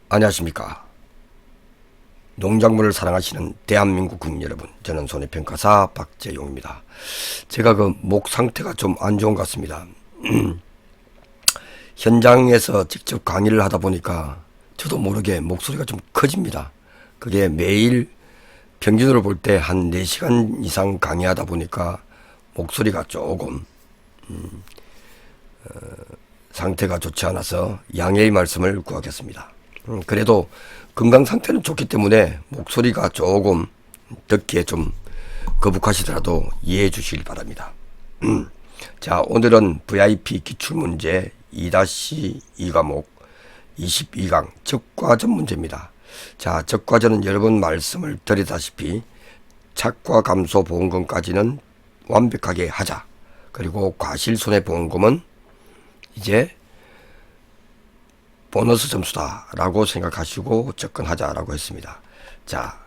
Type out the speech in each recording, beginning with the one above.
안녕하십니까. 농작물을 사랑하시는 대한민국 국민 여러분, 저는 손해평가사 박재용입니다. 제가 목 상태가 좀 안 좋은 것 같습니다. 현장에서 직접 강의를 하다 보니까 저도 모르게 목소리가 좀 커집니다. 그게 매일 평균으로 볼 때 한 4시간 이상 강의하다 보니까 목소리가 조금 상태가 좋지 않아서 양해의 말씀을 구하겠습니다. 그래도 건강 상태는 좋기 때문에 목소리가 조금 듣기에 좀 거북하시더라도 이해해 주시길 바랍니다. 자, 오늘은 VIP 기출문제 2-2 과목 22강 적과전 문제입니다. 자, 적과전은 여러 번 말씀을 드리다시피 착과 감소 보험금까지는 완벽하게 하자. 그리고 과실손해보험금은 이제 보너스 점수다 라고 생각하시고 접근하자라고 했습니다. 자,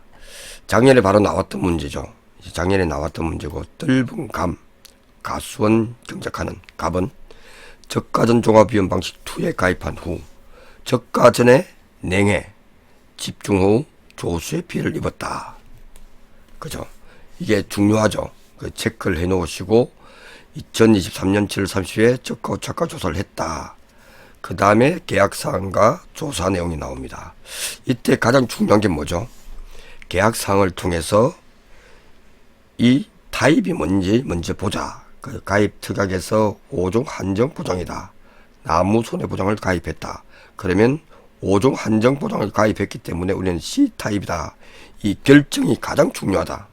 작년에 바로 나왔던 문제죠. 작년에 나왔던 문제고, 뜰분 감, 가수원 경작하는 갑은 적가전 종합위험 방식 2에 가입한 후 적가전에 냉해, 집중 후 조수의 피해를 입었다. 그죠? 이게 중요하죠. 그 체크를 해 놓으시고 2023년 7월 30일에 적가 착과 조사를 했다. 그 다음에 계약사항과 조사 내용이 나옵니다. 이때 가장 중요한 게 뭐죠? 계약사항을 통해서 이 타입이 뭔지 먼저 보자. 그 가입 특약에서 5종 한정 보장이다. 나무 손해보장을 가입했다. 그러면 5종 한정 보장을 가입했기 때문에 우리는 C타입이다. 이 결정이 가장 중요하다.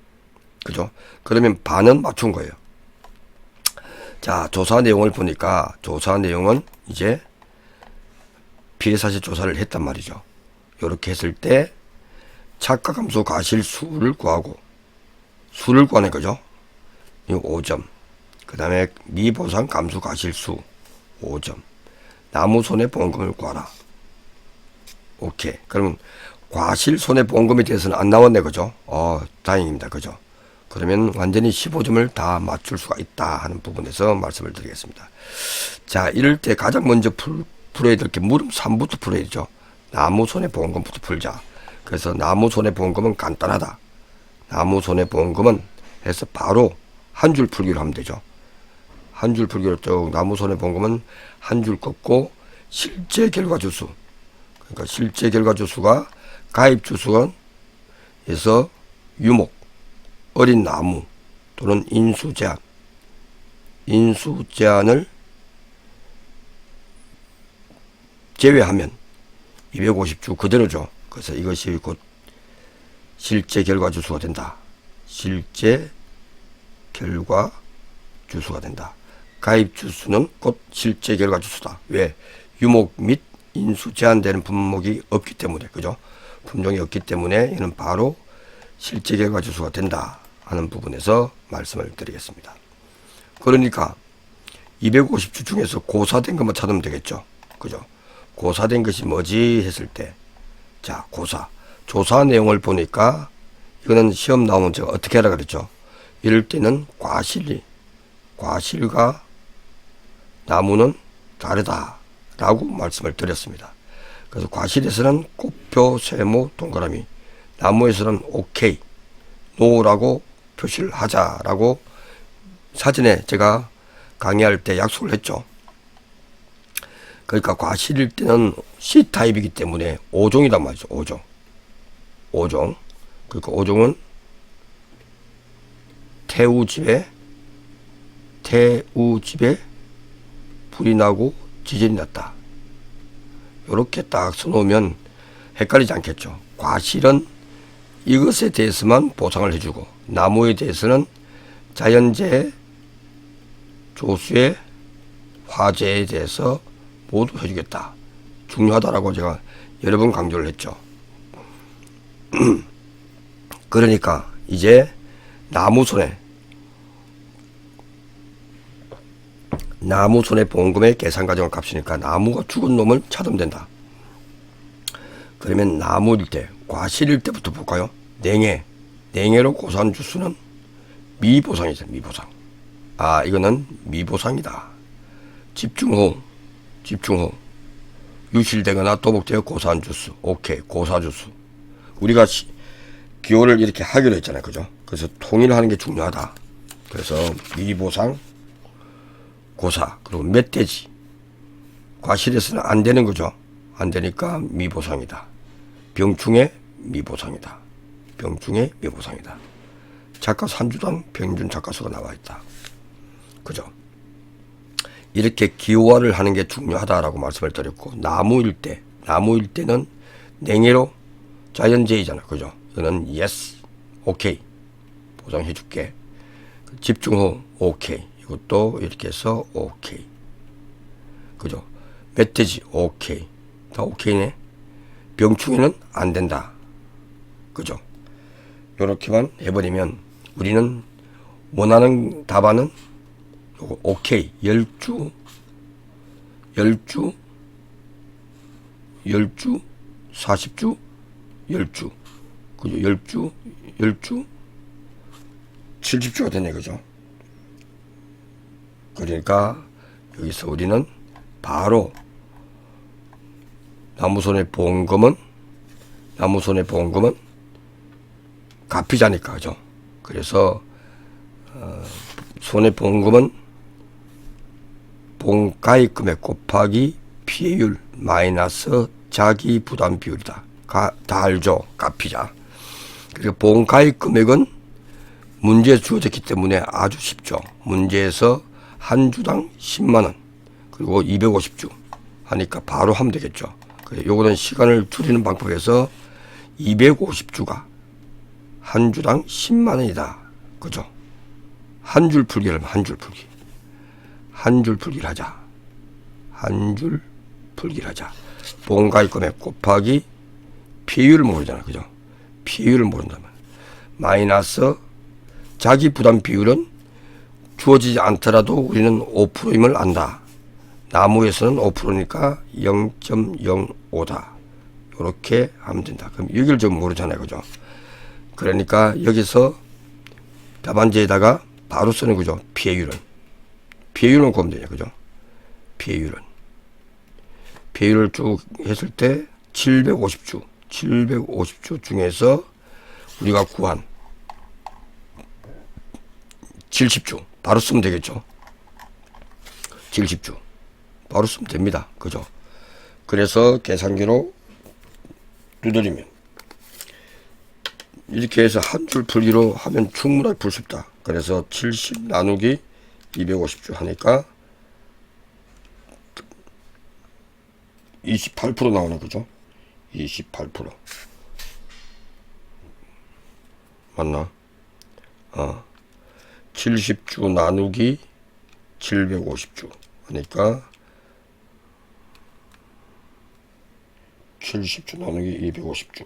그죠? 그러면 반은 맞춘 거예요. 자, 조사 내용을 보니까 조사 내용은 이제 피해사실 조사를 했단 말이죠. 이렇게 했을 때 착과 감소 과실 수를 구하고, 수를 구하는 거죠. 이거 5점. 그 다음에 미보상 감소 과실 수 5점. 나무 손해보험금을 구하라. 오케이. 그러면 과실 손해보험금에 대해서는 안 나왔네, 그죠? 다행입니다, 그죠? 그러면 완전히 15점을 다 맞출 수가 있다 하는 부분에서 말씀을 드리겠습니다. 자, 이럴 때 가장 먼저 풀어야 될 게 물음 3부터 풀어야 되죠. 나무 손해보험금부터 풀자. 그래서 나무 손해보험금은 간단하다. 나무 손해보험금은 해서 바로 한 줄 풀기로 하면 되죠. 한 줄 풀기로 쭉 나무 손해보험금은 한 줄 긋고 실제 결과 주수. 그러니까 실제 결과 주수가 가입 주수원에서 유목, 어린 나무 또는 인수 제한을 제외하면 250주 그대로죠. 그래서 이것이 곧 실제 결과 주수가 된다. 실제 결과 주수가 된다. 가입 주수는 곧 실제 결과 주수다. 왜? 유목 및 인수 제한되는 품목이 없기 때문에, 그죠? 품종이 없기 때문에 이는 바로 실제 결과 주수가 된다 하는 부분에서 말씀을 드리겠습니다. 그러니까 250주 중에서 고사된 것만 찾으면 되겠죠. 그죠? 고사된 것이 뭐지 했을 때, 자, 조사 내용을 보니까 이거는 시험 나오면 제가 어떻게 하라 그랬죠? 이럴 때는 과실과 나무는 다르다 라고 말씀을 드렸습니다. 그래서 과실에서는 꽃표, 세모, 동그라미, 나무에서는 오케이, 노라고 표시를 하자라고 사전에 제가 강의할 때 약속을 했죠. 그러니까 과실일 때는 C타입이기 때문에 5종이란 말이죠. 5종. 그러니까 5종은 태우집에 불이 나고 지진이 났다. 이렇게 딱 써놓으면 헷갈리지 않겠죠. 과실은 이것에 대해서만 보상을 해주고, 나무에 대해서는 자연재해, 조수의 화재에 대해서 모두 해주겠다. 중요하다라고 제가 여러 번 강조를 했죠. 그러니까 이제 나무 손해보험금의 계산 과정을 값이니까 나무가 죽은 놈을 찾으면 된다. 그러면 나무일 때, 과실일 때부터 볼까요? 냉해로 고사한 주수는 미보상이죠. 미보상. 이거는 미보상이다. 집중 후 유실되거나 또복되어 고사한 주수. 오케이. 고사주수. 우리가 기호를 이렇게 하기로 했잖아요. 그죠? 그래서 통일하는 게 중요하다. 그래서 미보상, 고사, 그리고 멧돼지. 과실에서는 안 되는 거죠. 안 되니까 미보상이다. 병충해 미보상이다. 병충해 미보상이다. 작가 산주당 평균 작가수가 나와 있다. 그죠? 이렇게 기호화를 하는 게 중요하다라고 말씀을 드렸고, 나무일 때는 냉해로 자연재해잖아. 그죠? 이거는 yes, 오케이. 보상해 줄게. 집중호, 오케이. 이것도 이렇게 해서 오케이. 그죠? 멧돼지, 오케이. 다 오케이네. 병충해는 안 된다. 그죠? 요렇게만 해버리면 우리는 원하는 답안은 요거 오케이. 10주, 40주, 10주. 그죠? 10주, 70주가 되네. 그죠? 그러니까 여기서 우리는 바로 나무손의 보험금은 갚이자니까. 그죠? 그래서 손해보험금은 보험가입 금액 곱하기 피해율 마이너스 자기 부담 비율이다. 다 알죠? 갚이자. 그리고 보험가입 금액은 문제에 주어졌기 때문에 아주 쉽죠. 문제에서 한 주당 10만원 그리고 250주 하니까 바로 하면 되겠죠. 요거는 시간을 줄이는 방법에서 250주가 한 주당 10만원이다. 그죠? 한 줄 풀기를 하면 한 줄 풀기. 한 줄 풀기를 하자. 한 줄 풀기를 하자. 보험가입 금액 곱하기 피해율을 모르잖아. 그죠? 피해율을 모른다면. 마이너스 자기 부담 비율은 주어지지 않더라도 우리는 5%임을 안다. 나무에서는 5%니까 0.05다. 이렇게 하면 된다. 그럼 여기를 좀 모르잖아요. 그죠? 그러니까 여기서 답안지에다가 바로 쓰는 거죠. 피해율은 구하면 되냐. 그죠? 피해율을 쭉 했을 때 750주 중에서 우리가 구한 70주 바로 쓰면 되겠죠. 70주 바로 쓰면 됩니다. 그죠? 그래서 계산기로 두드리면 이렇게 해서 한 줄 풀기로 하면 충분하게 풀 수 있다. 그래서 70 나누기 250주 하니까 28% 나오는 거죠. 28% 맞나? 70주 나누기 750주 하니까 70주 나누기 250주.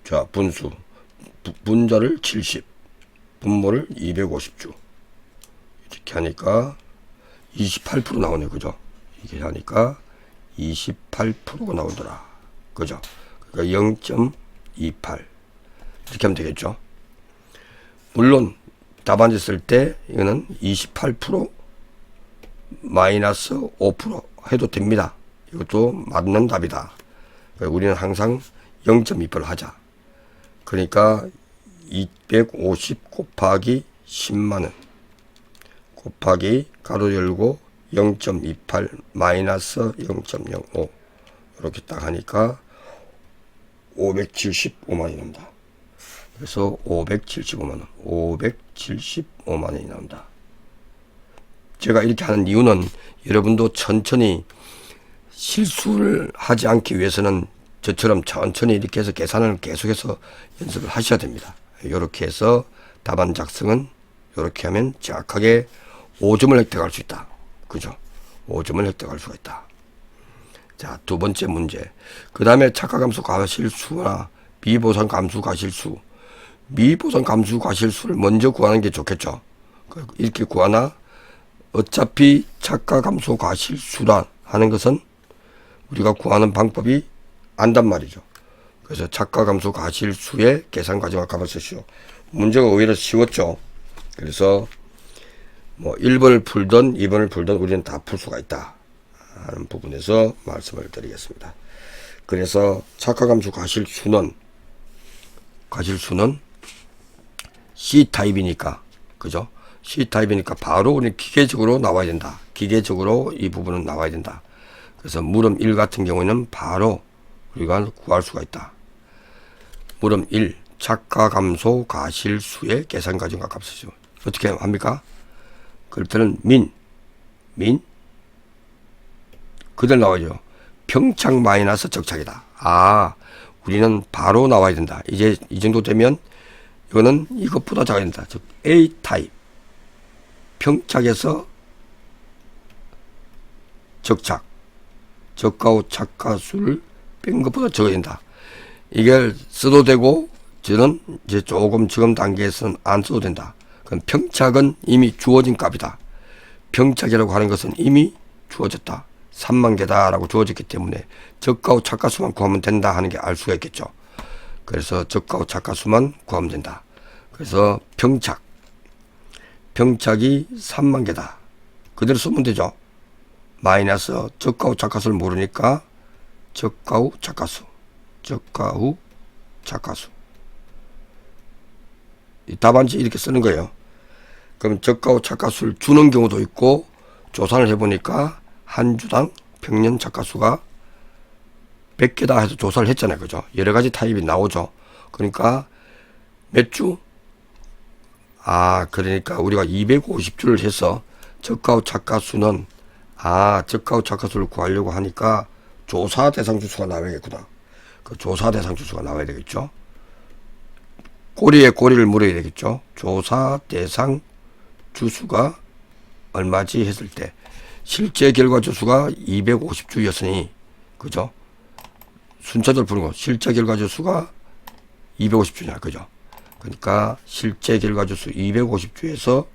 자, 분수. 분자를 70, 분모를 250주. 이렇게 하니까 28% 나오네. 그죠? 이렇게 하니까 28%가 나오더라. 그죠? 그러니까 0.28. 이렇게 하면 되겠죠? 물론, 답안지 쓸 때, 이거는 28% 마이너스 5% 해도 됩니다. 이것도 맞는 답이다. 우리는 항상 0.28을 하자. 그러니까 250 곱하기 10만원 곱하기 가로 열고 0.28 마이너스 0.05 이렇게 딱 하니까 575만원이 나온다. 그래서 575만원이 나온다. 제가 이렇게 하는 이유는 여러분도 천천히 실수를 하지 않기 위해서는 저처럼 천천히 이렇게 해서 계산을 계속해서 연습을 하셔야 됩니다. 이렇게 해서 답안 작성은 이렇게 하면 정확하게 5점을 획득할 수 있다. 그죠? 5점을 획득할 수가 있다. 자, 두 번째 문제. 그 다음에 착화감수 과실수나 미보상 감수 과실수. 미보상 감수 과실수를 먼저 구하는 게 좋겠죠. 이렇게 구하나 어차피 착화감수 과실수라 하는 것은 우리가 구하는 방법이 안단 말이죠. 그래서 착화감수 과실수의 계산 과정을 가보시오. 문제가 오히려 쉬웠죠. 그래서 뭐 1번을 풀든 2번을 풀든 우리는 다 풀 수가 있다 하는 부분에서 말씀을 드리겠습니다. 그래서 착화함수 가실수는 C타입이니까, 그죠? C타입이니까 바로 우리 기계적으로 나와야 된다. 기계적으로 이 부분은 나와야 된다. 그래서 물음 1 같은 경우에는 바로 우리가 구할 수가 있다. 물음 1, 착화감소 가실수의 계산 과정과 값이죠. 어떻게 합니까? 그럴 때는 민 그대로 나와야죠. 평착 마이너스 적착이다. 아, 우리는 바로 나와야 된다. 이제 이 정도 되면 이거는 이것보다 작아야 된다. 즉 A 타입 평착에서 적착, 적가후 착가수를 뺀 것보다 적어야 된다. 이걸 써도 되고 저는 이제 조금 지금 단계에서는 안 써도 된다. 그럼 평착은 이미 주어진 값이다. 평착이라고 하는 것은 이미 주어졌다. 3만 개다라고 주어졌기 때문에 적가후 착가수만 구하면 된다 하는 게 알 수가 있겠죠. 그래서 적가후 착가수만 구하면 된다. 그래서 평착이 3만 개다. 그대로 쓰면 되죠. 마이너스 적가후 착가수를 모르니까 적가후 착가수. 이 답안지 이렇게 쓰는 거예요. 그럼 적가후 착가수를 주는 경우도 있고 조사를 해보니까 한 주당 평년 착가수가 100개다 해서 조사를 했잖아요. 그죠? 여러 가지 타입이 나오죠. 그러니까 몇 주? 그러니까 우리가 250주를 해서 적가후 착가수는 적가후 착가수를 구하려고 하니까 조사 대상 주수가 나와야겠구나. 그 조사 대상 주수가 나와야 되겠죠. 꼬리에 꼬리를 물어야 되겠죠. 조사 대상 주수가 얼마지 했을 때 실제 결과 주수가 250주였으니 그죠? 순차적으로 푸는 거 실제 결과 주수가 250주냐 그죠? 그러니까 실제 결과 주수 250주에서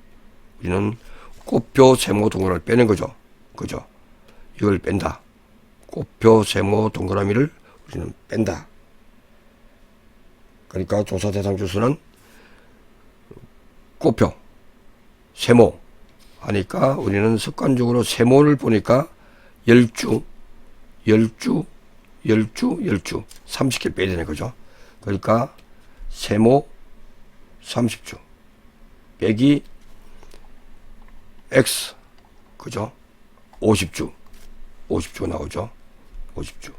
우리는 꽃표 세모 동그라미 빼는 거죠. 그죠? 이걸 뺀다. 꽃표 세모 동그라미를 우리는 뺀다. 그러니까 조사 대상 주수는 꽃표 세모 하니까 우리는 습관적으로 세모를 보니까 10주 30개 빼야 되는 거죠. 그러니까 세모 30주 빼기 X 그죠? 50주 나오죠. 50주.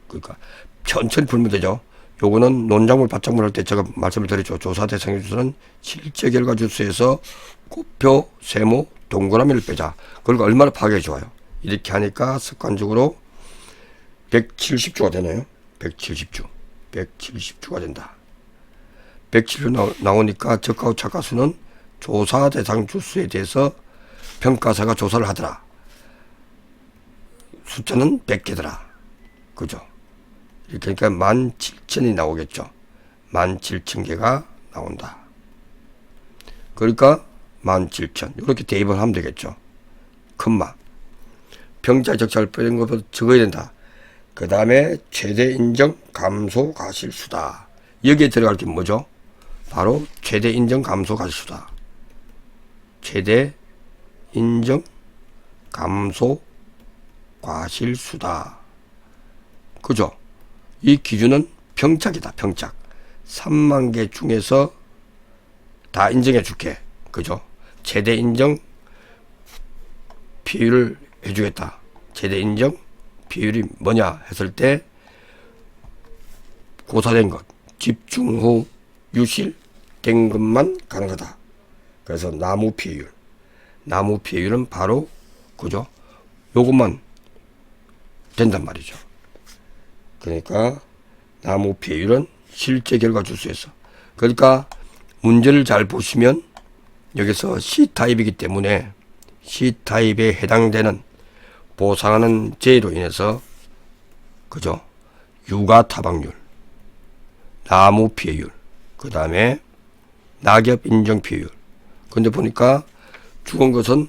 그러니까 천천히 풀면 되죠. 요거는 논작물 밭작물 할 때 제가 말씀을 드렸죠. 조사 대상 주수는 실제 결과 주수에서 꽃표 세모 동그라미를 빼자. 그러니까 얼마나 파악이 좋아요. 이렇게 하니까 습관적으로 170주가 되나요? 170주가 된다. 170주 나오니까 적가후 착가수는 조사 대상 주수에 대해서 평가사가 조사를 하더라. 숫자는 100개더라. 그죠? 그러니까 17,000이 나오겠죠. 17,000개가 나온다. 그러니까 17,000 이렇게 대입을 하면 되겠죠. 컴마 평차 적차를 빼는 것보다 적어야 된다. 그 다음에 최대 인정 감소 가실수다. 여기에 들어갈 게 뭐죠? 바로 최대 인정 감소 가실수다. 최대 인정 감소 과실수다. 그죠? 이 기준은 평착이다. 평착. 3만 개 중에서 다 인정해 줄게. 그죠? 최대 인정 비율을 해주겠다. 최대 인정 비율이 뭐냐 했을 때 고사된 것, 집중 후 유실된 것만 가능하다. 그래서 나무 피해율은 바로 그죠? 요것만 된단 말이죠. 그러니까 나무 피해율은 실제 결과 주수에서. 그러니까 문제를 잘 보시면 여기서 C타입이기 때문에 C타입에 해당되는 보상하는 제의로 인해서 그죠? 육아 타박률, 나무 피해율, 그 다음에 낙엽 인정 피해율. 근데 보니까 죽은 것은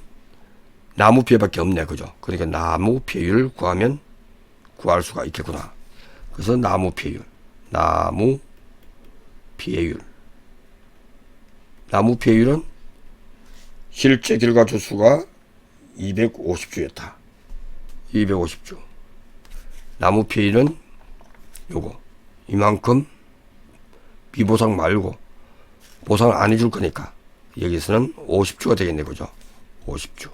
나무 피해밖에 없네. 그죠? 그러니까 나무 피해율을 구하면 구할 수가 있겠구나. 그래서 나무 피해율은 실제 결과주 수가 250주였다. 250주. 나무 피해는 요거 이만큼 미보상 말고 보상을 안 해줄 거니까 여기서는 50주가 되겠네, 그죠? 50주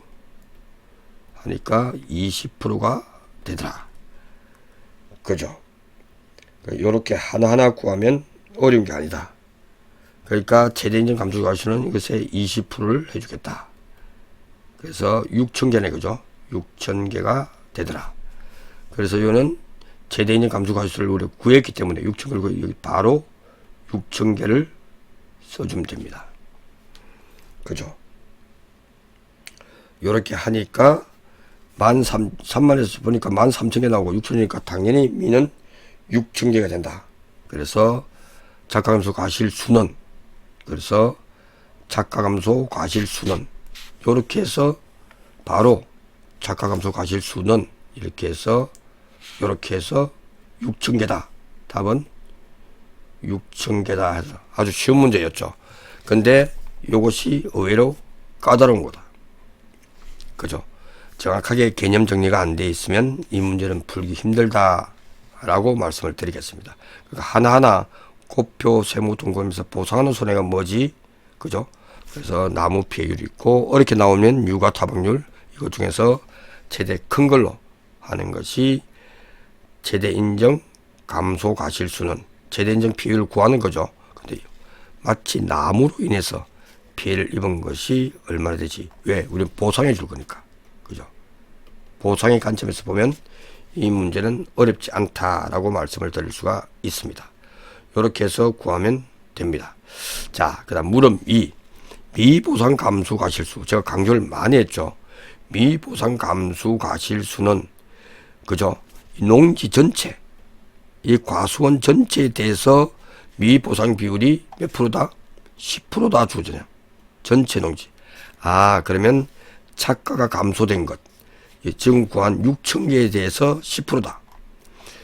하니까 20%가 되더라, 그죠? 요렇게 하나하나 구하면 어려운 게 아니다. 그러니까 최대 인정 감소 과실수는 이것에 20%를 해주겠다. 그래서 6,000개네, 그죠? 6,000개가 되더라. 그래서 이거는 최대 인정 감소 과실수를 우리가 구했기 때문에 6,000개를 여기 바로 6,000개를 써주면 됩니다. 그죠? 요렇게 하니까 3만에서 보니까 13,000개 나오고 6,000개니까 당연히 미는 6,000개가 된다. 그래서 작가감소 과실수는, 그래서 작가감소 과실수는 요렇게 해서 바로 작가감소 과실수는 이렇게 해서 요렇게 해서 6,000개다. 답은 6,000개다 해서 아주 쉬운 문제였죠. 근데 요것이 의외로 까다로운 거다. 그죠? 정확하게 개념 정리가 안 돼 있으면 이 문제는 풀기 힘들다 라고 말씀을 드리겠습니다. 그러니까 하나하나 고표 세무 동그라미에서 보상하는 손해가 뭐지? 그죠? 그래서 나무 피해율이 있고 어렵게 나오면 유가 타박률, 이것 중에서 최대 큰 걸로 하는 것이 최대 인정 감소 과실수는 최대 인정 피해율을 구하는 거죠. 근데 마치 나무로 인해서 피해를 입은 것이 얼마나 되지? 왜? 우리는 보상해 줄 거니까. 그죠? 보상의 관점에서 보면 이 문제는 어렵지 않다라고 말씀을 드릴 수가 있습니다. 이렇게 해서 구하면 됩니다. 자, 그 다음 물음 2. 미보상 감수 과실수. 제가 강조를 많이 했죠. 미보상 감수 과실수는, 그죠? 이 농지 전체, 이 과수원 전체에 대해서 미보상 비율이 몇 프로다? 10%다 주어지냐. 전체 농지. 아, 그러면 착가가 감소된 것. 지금 구한 6,000개에 대해서 10%다.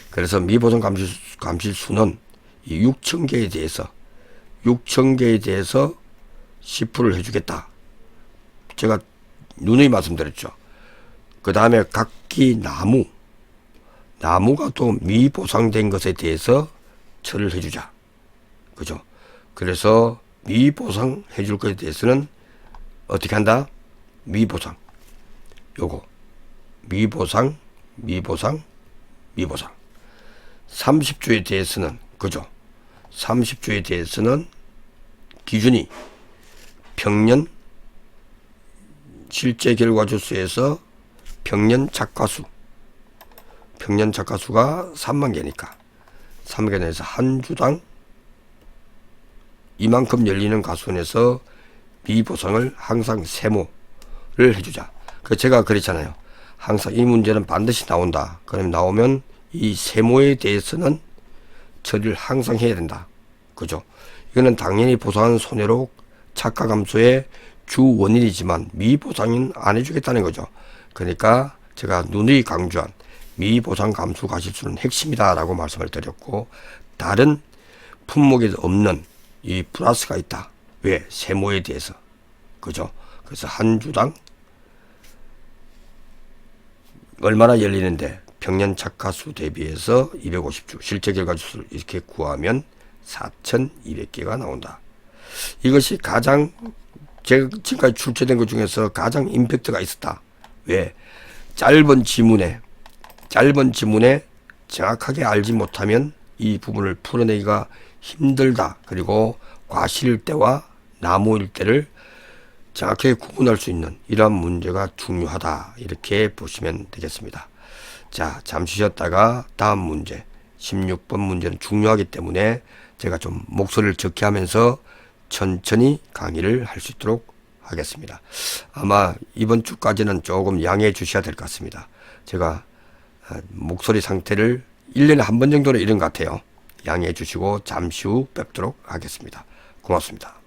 그래서 미보상 감실수는 이 6,000개에 대해서 10%를 해주겠다. 제가 누누이 말씀드렸죠. 그 다음에 각기 나무가 또 미보상된 것에 대해서 처리를 해주자. 그죠? 그래서 미보상 해줄 것에 대해서는 어떻게 한다? 미보상. 요거. 미보상. 30주에 대해서는, 그죠? 30주에 대해서는 기준이 평년 실제 결과주수에서 평년 착가수가 3만 개니까 3만 개에서 한 주당 이만큼 열리는 가수원에서 미보상을 항상 세모를 해주자. 그 제가 그랬잖아요. 항상 이 문제는 반드시 나온다. 그러면 나오면 이 세모에 대해서는 처리를 항상 해야 된다. 그죠? 이거는 당연히 보상하는 손해로 착가 감소의 주 원인이지만 미보상은 안 해주겠다는 거죠. 그러니까 제가 누누이 강조한 미보상 감소 과실수는 핵심이다라고 말씀을 드렸고, 다른 품목에 없는 이 플러스가 있다. 왜? 세모에 대해서. 그죠? 그래서 한 주당 얼마나 열리는데 평년 착가수 대비해서 250주, 실제 결과주수를 이렇게 구하면 4,200개가 나온다. 이것이 가장 제가 지금까지 출제된 것 중에서 가장 임팩트가 있었다. 왜? 짧은 지문에 정확하게 알지 못하면 이 부분을 풀어내기가 힘들다. 그리고 과실일대와 나무일대를 정확하게 구분할 수 있는 이러한 문제가 중요하다. 이렇게 보시면 되겠습니다. 자, 잠시 쉬었다가 다음 문제 16번 문제는 중요하기 때문에 제가 좀 목소리를 적게 하면서 천천히 강의를 할 수 있도록 하겠습니다. 아마 이번 주까지는 조금 양해해 주셔야 될 것 같습니다. 제가 목소리 상태를 1년에 한 번 정도는 이런 것 같아요. 양해해 주시고 잠시 후 뵙도록 하겠습니다. 고맙습니다.